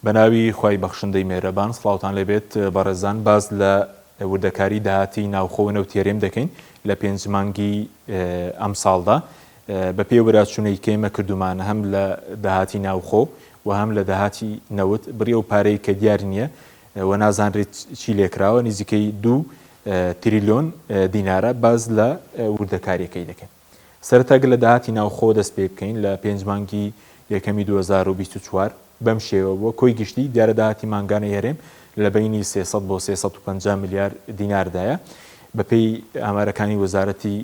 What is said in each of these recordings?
بەناوی خوای بەخشندەی مێرەبان سڵاوتان لێبێت بەڕێزان باز لە وردەکاری داهاتی ناوخۆ نەوتێرێم دەکەین لە پێنج مانگی ئەم ساڵدا بە پێ وەراچوونەی کێمە کردومانە هەم لە داهاتی ناوخۆ و هەم لە داهاتی نەوت بڕێ و پارەی کە دیار نییە و نازانرێت چی لێکراوە نزیکەی 2 تریلیۆن دینارە باز لە وردەکاریەکەی دەکەین. سەرەتاگە لە داهاتی ناوخۆ دەست پێ بکەین لە پێنج مانگی یەکەمی 2024 بەم شێوە بۆ کۆی گشتی دیارە داهاتی مانگانە هێرێم لە بینی 300 بۆ 350 میلیارد دیناردایە بەپێی ئامارەکانی وەزارەتی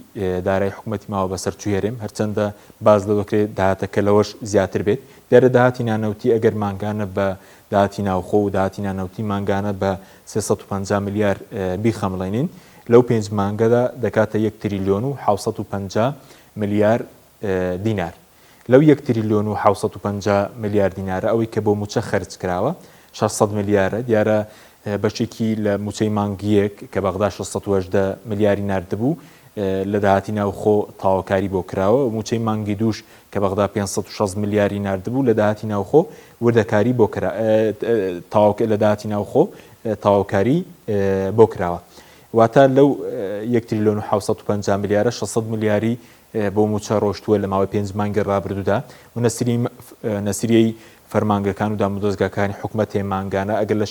دارایی حکوومەتی ماوە بەسەرچوو هێرێم هەرچەندە باز لەوەکرێت داهاتەکە لەوەش زیاتر بێت دیارە داهاتی نانەوتی ئەگەر مانگانە بە داهاتی ناوخۆ و داهاتی نانەوتی مانگانە بە 350 میلیارد بیخەمڵێنین لەو پێنج مانگەدا دەکاتە 1 تریلیۆن و 750 میلیارد دینار. لەو 1 تریلیۆن و 750 میلیارد دینارە ئەوەی کە بۆ موچە خەرج کراوە 600 میلیارە دیارە بەشێکی لە موچەی مانگیەک کە بەغدا 680 میلیاری نردبوو لە داهاتی ناوخۆ تاواکاری بۆ کراوە موچەی مانگی دووش کە بەغدا 560 میلیاری نردبوو لە داهاتی ناوخۆ وردەکاری بۆ لە داهاتی ناوخۆ تاواکاری بۆ کراوە واتە لەو 1 تریلیۆن و 750 میلیارە 600 میلیاری بۆ موچە ڕۆشتووە لە ماوەی پێنج مانگی ڕابردوودا و نەسریەی فەرمانگەکان و دامودۆزگاکانی حکوومەتی مانگانە ئەگەر لە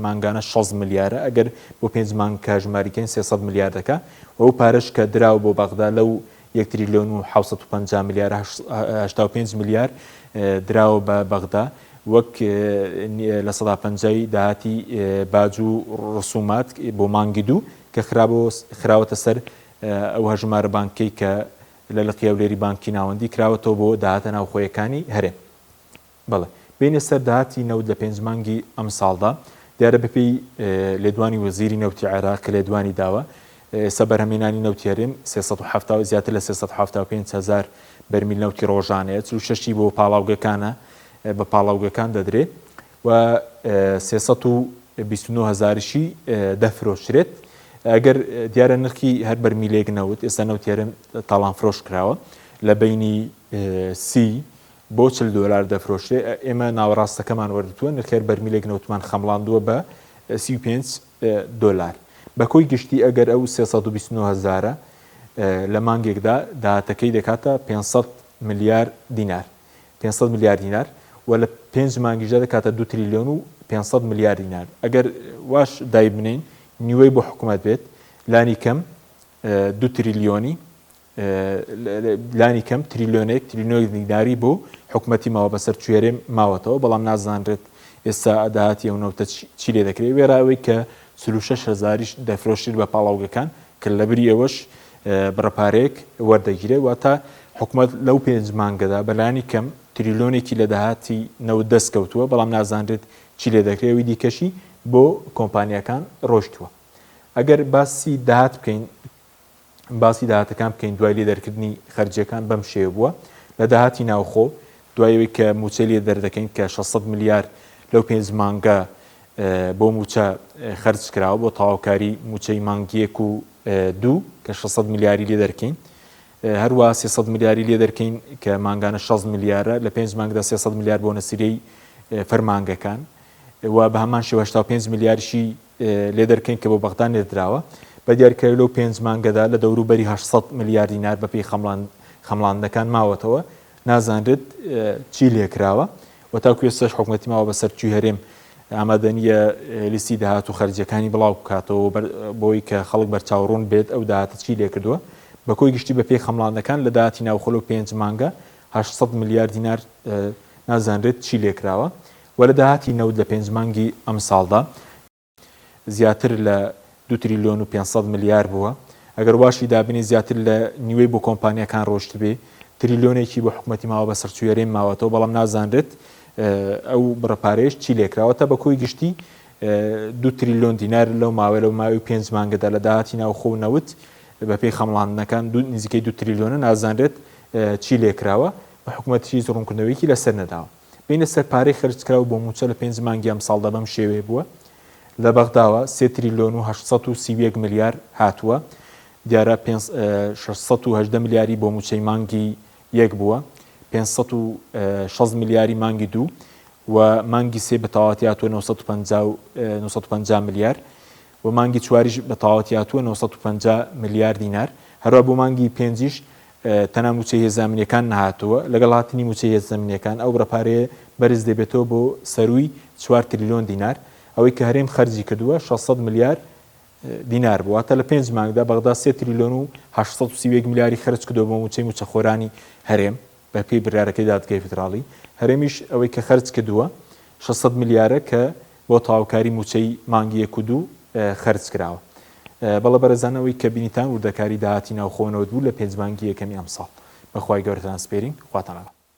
مانگانە 6 میلیارە ئەگەر بۆ پێنج مانگ کاژماریکەین 300 میلیاردەکە ئەو پارەش کە دراو بۆ بەغدا لەو 1 تریلیۆن و 750 میلیارە 85 میلیارد دراوە بە بەغدا وەک لە 150 داهاتی باج و ڕسومات بۆ مانگی دوو کە خراوەتە سەر ئەو هەژمارە بانکەی کە لە لەقیاولێری بانکی ناوەندی کراوەتەوە بۆ داهاتە ناوخۆیەکانی هەرێم. بەڵێ بینە سەر داهاتی نەوت لە پێنج مانگی ئەم ساڵدا دیارە بەپێی لێدوانی وەزیری نەوتی عێراق کە لێدوانی داوە ئێستا بەرهەمهێنانی نەوتی هەرێم 370 زیاتر لە 375,000 بەرمیل نەوتی ڕۆژانەیە 36 بۆ پاڵاوگەکانە بە پاڵاوگەکان دەدرێت و 329,000شی دەفرۆشرێت ئەگەر دیارە نرخی هەر بەرمیلێک نەوت ئێستا نەوتێرم تاڵان فرۆش کراوە لە بینی 30 بۆ 40 دلار دەفرۆشرێ ئێمە ناوەڕاستەکەمان وەردووە نرخێر بەرمیلێک نەوتمان خەمڵاندووە بە 35 دلار بە کۆی گشتی ئەگەر ئەو 329,000 لە مانگێکدا داهاتەکەی دەکاتە 500 میلیارد دینار 500 میلیارد دینار و لە پێنج مانگیژە دەکاتە 2 تریلیۆن و 500 میلیارد دینار ئەگەر واش دای بنین نیوەی بۆ حکوومەت بێت لانی کەم 2 تریلیۆنی لانی کەم تریلیۆنێک تریلیۆنی دیناری بۆ حکوومەتی ماوە بەسەر کوێرێ ماوەتەوە بەڵام نازانرێت ئێستا داهاتی ئەو نەوتە چی لێ دەکرێت وێراوەی کە 36,000ش دەفرۆشتر بە پاڵاوگەکان کە لەبری ئەوەش بڕەپارێک وەردەگیرێت واتە حکوومەت لەو پێنج مانگەدا بەلانی کەم تریلیۆنێکی لە داهاتی نەوت دەستکەوتووە بەڵام نازانرێت چی لێ دەکرێت وی دیکەشی بۆ کۆمپانیەکان ڕۆشتووە. ئەگەر باسی داهات بکەین باسی داهاتەکان بکەین دوای لێ دەرکردنی خەرجیەکان بەم شێوە بووە لە داهاتی ناوخۆ دوایەوەی کە موچە لێ دەردەکەین کە 600 میلیارد لەو پێنج مانگە بۆ موچە خەرج کراوە بۆ تاواکاری موچەی مانگیەک و دوو کە 600 میلیاری لێ دەرکەین هەروە 300 میلیاری لێ دەرکەین کە مانگانە 6 میلیارە لە پێنج مانگدا 300 میلیارد بۆ نەسیرەی فەرمانگەکان و بە هەمان شێوە 85 میلیاریشی لێ دەرکەین کە بۆ بەغدا نێردراوە بە دیارکەوی لەو پێنج مانگەدا لە دەوروبەری 800 میلیارد دینار بەپێی خەمڵاندنەکان ماوەتەوە نازانرێت چی لێکراوە و تاکو ئێستاش حکوومەتی ماوە بەسەرچووی هەرێم ئامادەنیە لیستی داهات و خەرجیەکانی بڵاو بکاتەوە بۆی کە خەڵک بەرچاوڕوون بێت ئەو داهاتە چی لێکردووە بە کۆی گشتی بەپێی خەمڵاندنەکان لە داهاتی ناوخۆ لەو پێنج مانگە 800 میلیارد دینار نازانرێت چی لێکراوە و لە داهاتی نەوت لە پێنج مانگی ئەم ساڵدا زیاتر لە 2 تریلیۆن و 500 میلیارد بووە ئەگەر واشی دابنی زیاتر لە نیوەی بۆ کۆمپانیەکان ڕۆشت بێ تریلیۆنێکی بۆ حکوومەتی ماوە بەسەرچوێرەی ماوەتەوە بەڵام نازانرێت ئەو بڕەپارێش چی لێکراوەتە بە کۆی گشتی 2 تریلیۆن دینار لەو ماوەی پێنج مانگەدا لە داهاتی ناوخۆ و نەوت بەپێی خەمڵاندنەکان نزیکەی 2 تریلیۆنە نازانرێت چی لێکراوە بە حکوومەتی ڕوونکردنەوەیکی لەسەر نەداوە بینە سەر پارەی خرجکراوە بۆ موچە لە پێنج مانگی ئەم ساڵدا بەم شێوەیە بووە لە بەغداوە 3 تریلیۆن و 831 میلیارد هاتووە دیارە 680 میلیاری بۆ موچەی مانگی یەک بووە 560 میلیاری مانگی دوو و مانگی سێ بە تەواوەتی هاتووە 950 ملیار و مانگی چواریش بە تەواوەتی هاتووە 950 ملیار دینار هەروە بۆ مانگی پێنجیش تەنها موچەی هێزانمینیەکان نەهاتووە لەگەڵ هاتنی موچەی هێزانمینیەکان ئەو بڕەپارەیە بەرز دەبێتەوە بۆ سەرووی 4 تریلیۆن دینار ئەوەی کە هەرێم خەرجی کردووە 600 ملیار دینار بوواتە لە 5 مانگدا بەغدا 3 تریلیۆن و 831 ملیاری خرج کردەوە بۆ موچەی موچەخۆرانی هەرێم بە پێی بڕیارەکەی دادگای فدراڵی هەرێمیش ئەوەی کە خرج کردووە 600 ملیارە کە بۆ تاوکاری موچەی مانگی 1 و 2 خرج کراوە بەڵە بەرەزانەوەی کە بینیتان وردەکاری داهاتی ناوخۆنەوە بوو لە پێنجمانگی یەکەمی ئەم ساڵ بەخوای گەورەتان سپێرین خواتان لەگەڵ